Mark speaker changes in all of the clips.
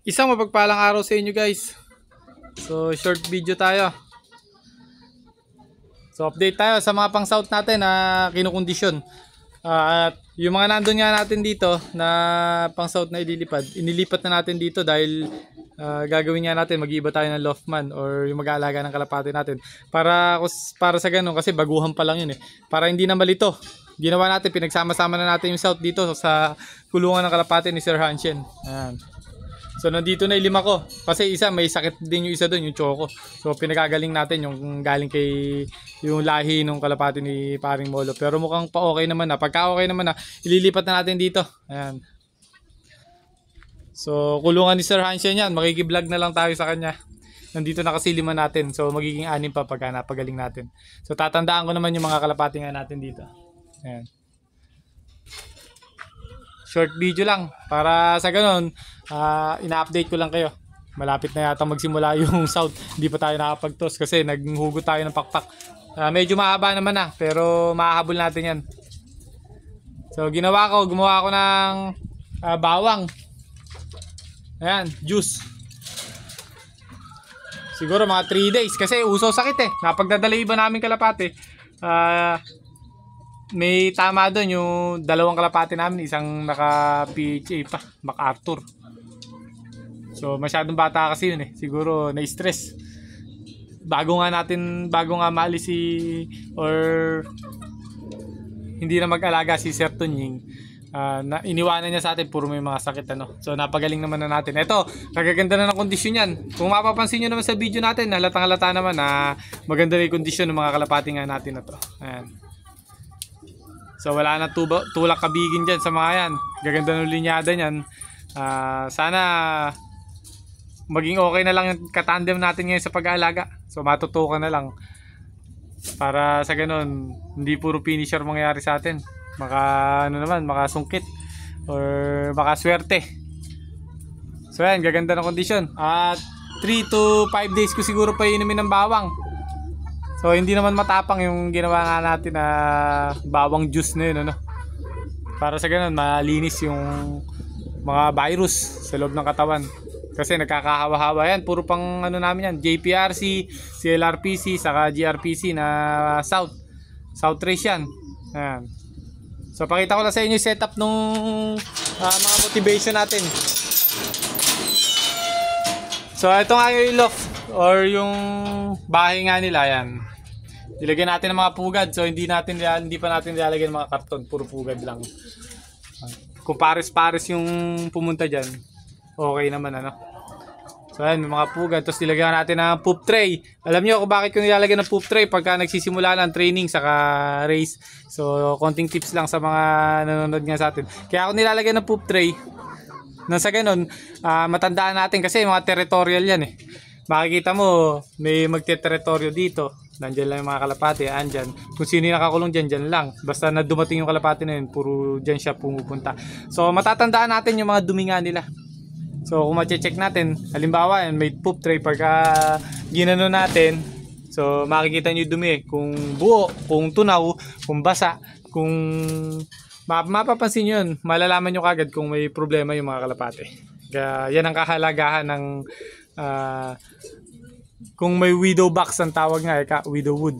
Speaker 1: Isang mapagpalang araw sa inyo guys. So short video tayo. So update tayo sa mga pang south natin na kinukondisyon. At yung mga nandun nga natin dito na pang south na inilipat na natin dito dahil gagawin nga natin, mag-iiba tayo ng loftman or yung mag-aalaga ng kalapati natin. Para sa ganun, kasi baguhan pa lang yun eh. Para hindi na malito. Ginawa natin, pinagsama-sama na natin yung south dito sa kulungan ng kalapati ni Sir Hanshen. Ayan. So nandito na yung 5 ko. Kasi isa, may sakit din yung isa doon, yung choco. So pinagagaling natin yung galing kay yung lahi ng kalapati ni Paring Molo. Pero mukhang pa okay naman na. Pagka okay naman na, ililipat na natin dito. Ayan. So kulungan ni Sir Hanshen yan. Makikiblog na lang tayo sa kanya. Nandito na kasi 5 natin. So magiging 6 pa pagka napagaling natin. So tatandaan ko naman yung mga kalapati nga natin dito. Ayan. Short video lang para sa ganun, ina-update ko lang kayo. Malapit na yata magsimula yung south. Hindi pa tayo nakapag-toss kasi naghugot tayo ng pakpak. Medyo mahaba naman na pero mahahabol natin yan. So gumawa ko ng bawang. Ayan, juice. Siguro mga 3 days kasi uso sakit eh. Napagdadala iba namin kalapati. May tama doon yung 2 kalapati namin, isang naka PHA pa, MacArthur. So masyadong bata kasi yun eh. Siguro na-stress. Bago nga maalis or hindi na mag-alaga si Sir Tunying, na iniwanan niya sa atin, puro may mga sakit ano. So napagaling naman na natin. Ito, kagaganda na ng kondisyon yan. Kung mapapansin nyo naman sa video natin, halatang-halata naman na maganda na yung kondisyon ng mga kalapati nga natin na to. Ayan. So wala na tulak kabigin dyan sa mga yan. Gaganda ng linyada nyan. Sana maging okay na lang yung katandem natin ngayon sa pag-aalaga. So matutukan na lang. Para sa ganun, hindi puro finisher mangyayari sa atin. Makasungkit. Or makaswerte. So yan, gaganda ng kondisyon. At 3 to 5 days ko siguro pa inumin ng bawang. So hindi naman matapang yung ginawa nga natin na bawang juice na yun, ano? Para sa ganun malinis yung mga virus sa loob ng katawan. Kasi nagkakahawa-hawa yan. Puro pang ano namin yan, JPRC, CLRPC, saka GRPC na South Race yan. Ayan. So pakita ko lang sa inyo yung setup nung mga motivation natin. So ito nga yung loft or yung bahay nga nila, yan. Ilagyan natin ng mga pugad. So hindi pa natin nilalagyan ng mga karton, puro pugad lang. Kung pares-pares yung pumunta diyan, okay naman ano. So ayan, may mga pugad. Tapos nilagyan natin ng poop tray. Alam niyo kung bakit ko nilalagyan ng poop tray pagka nagsisimula ng training saka race. So konting tips lang sa mga nanonood nga sa atin. Kaya ako nilalagyan ng poop tray nang sa ganun, matandaan natin kasi mga territorial yan eh. Makikita mo may magte-teritoryo dito, nandiyan lang yung mga kalapati, andyan. Kung sino yung nakakulong dyan, dyan lang. Basta na dumating yung kalapati na yun, puro dyan siya pumupunta. So matatandaan natin yung mga dumi nga nila. So kung ma-check natin, halimbawa yan, may poop tray, pagka ginano natin, so makikita nyo yung dumi eh. Kung buo, kung tunaw, kung basa, kung mapapansin nyo yun, malalaman nyo kagad kung may problema yung mga kalapati. Kaya yan ang kahalagahan ng kung may widow box ang tawag nga, widow wood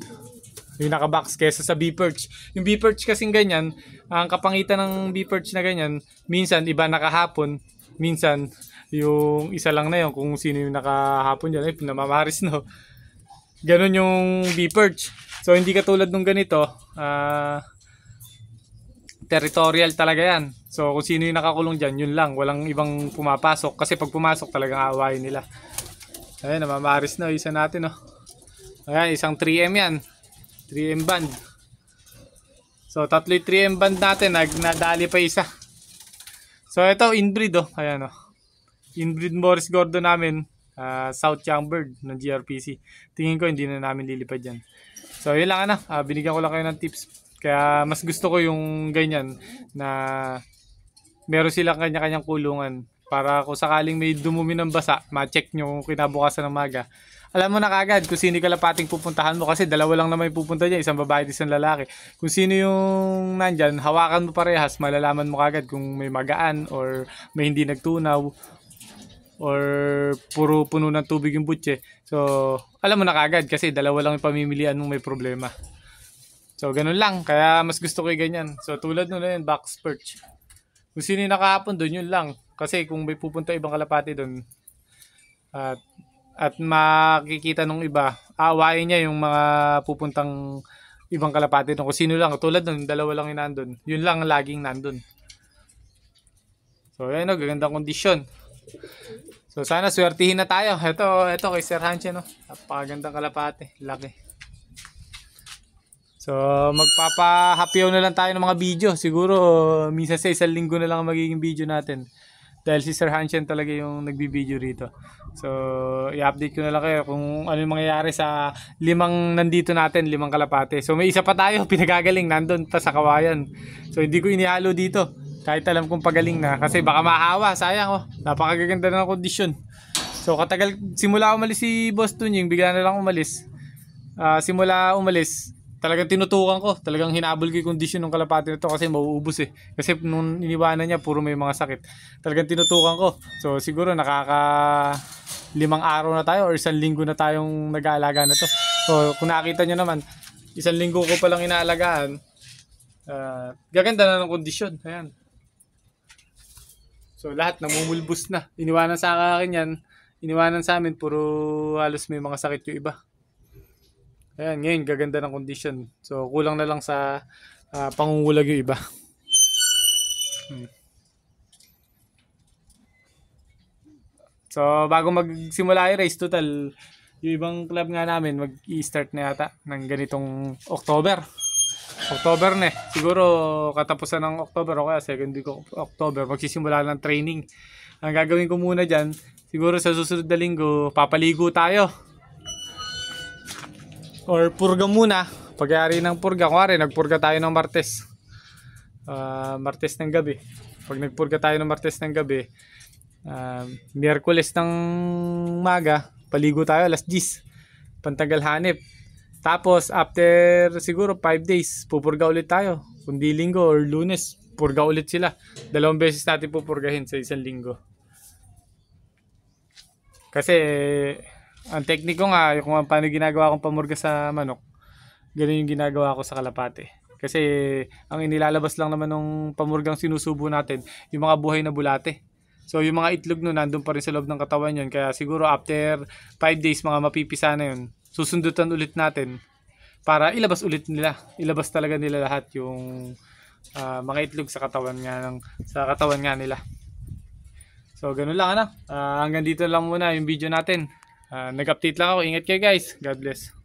Speaker 1: yung nakabox kesa sa B-perch. Yung B-perch kasing ganyan, ang kapangitan ng B-perch na ganyan, minsan iba nakahapon, minsan yung isa lang na yun, kung sino yung nakahapon dyan, ay pinamamaris no. Ganon yung B-perch. So hindi katulad nung ganito, territorial talaga yan. So kung sino yung nakakulong dyan, yun lang, walang ibang pumapasok. Kasi pag pumasok talagang aawayin nila. Ayan, namamaris na isa natin oh. Ayan, isang 3M yan, 3M band. So tatlo yung 3M band natin, nadali pa isa. So ito inbreed oh. Ayan oh, inbreed Morris Gordo namin, South Youngbird ng GRPC. Tingin ko hindi na namin lilipad yan. So yun lang ano, binigyan ko lang kayo ng tips. Kaya mas gusto ko yung ganyan na meron silang kanya-kanyang kulungan para kung sakaling may dumumi ng basa, ma-check nyo kung kinabukasan ng maga. Alam mo na kagad kung sino yung kalapating pupuntahan mo kasi dalawa lang naman yung pupunta dyan, isang babae at isang lalaki. Kung sino yung nandyan, hawakan mo parehas, malalaman mo kagad kung may magaan or may hindi nagtunaw. or puro puno ng tubig yung butche. So, alam mo na kagad kasi dalawa lang yung pamimilian mong may problema. So, ganun lang. Kaya mas gusto ko yung ganyan. So, tulad nun na yun, box perch. Kung sino yung nakahapon doon, yun lang. Kasi kung may pupunta ibang kalapati doon, at makikita nung iba, aawain niya yung mga pupuntang ibang kalapati doon. Kung sino lang, tulad nun, dalawa lang yung nandun. Yun lang ang laging nandun. So, ayan o, gagandang kondisyon. So, sana swertihin na tayo. Ito kay Sir Hanshe, no? Napakagandang kalapati. Laki. So, magpapahapyaw na lang tayo ng mga video. Siguro, minsan sa isang linggo na lang ang magiging video natin. Dahil si Sir Hanshe talaga yung nagbibideo rito. So, i-update ko na lang kayo kung ano yung mangyayari sa 5 nandito natin, 5 kalapate. So, may isa pa tayo, pinagagaling, nandun pa sa kawayan. So, hindi ko inihalo dito. Kahit alam kong pagaling na. Kasi baka mahawa, sayang oh. Napakaganda na ng kondisyon. So, katagal, simula umalis si Boss Tunying, bigla na lang umalis. Simula umalis, talagang tinutukan ko. Talagang hinabol ko yung kondisyon ng kalapate nito kasi mauubos eh. Kasi nung iniwanan niya, puro may mga sakit. Talagang tinutukan ko. So siguro nakaka 5 araw na tayo or 1 linggo na tayong nag-aalaga na to. So kung nakita nyo naman, 1 linggo ko palang inaalagaan. Gaganda na ng kondisyon. Ayan. So lahat namumulbos na. Iniwanan sa akin yan. Iniwanan sa amin, puro halos may mga sakit yung iba. Ayan, ngayon gaganda ng condition. So kulang na lang sa pangungulag yung iba. So bago magsimula yung race, total yung ibang club nga namin mag-i-start na yata ng ganitong October na eh. Siguro katapusan ng October o kaya second week of October magsisimula ng training. Ang gagawin ko muna dyan, siguro sa susunod na linggo papaligo tayo or purga muna. Pagyari ng purga, kunwari nagpurga tayo ng Martes, Martes ng gabi. Pag nagpurga tayo ng Martes ng gabi, Miyerkules ng maga paligo tayo alas 10, pantanggal hanip. Tapos after siguro 5 days pupurga ulit tayo. Kundi linggo or Lunes purga ulit sila. 2 beses natin pupurgahin sa 1 linggo. Kasi ang tekniko nga, kung paano ginagawa kong pamurga sa manok, ganun yung ginagawa ko sa kalapate. Kasi ang inilalabas lang naman ng pamurgang sinusubo natin, yung mga buhay na bulate. So yung mga itlog nun, nandun pa rin sa loob ng katawan yun. Kaya siguro after 5 days, mga mapipisa na yun, susundutan ulit natin para ilabas ulit nila. Ilabas talaga nila lahat yung mga itlog sa katawan nga nila. So ganun lang ano. Hanggang dito lang muna yung video natin. Nag-update lang ako. Ingat kayo guys. God bless.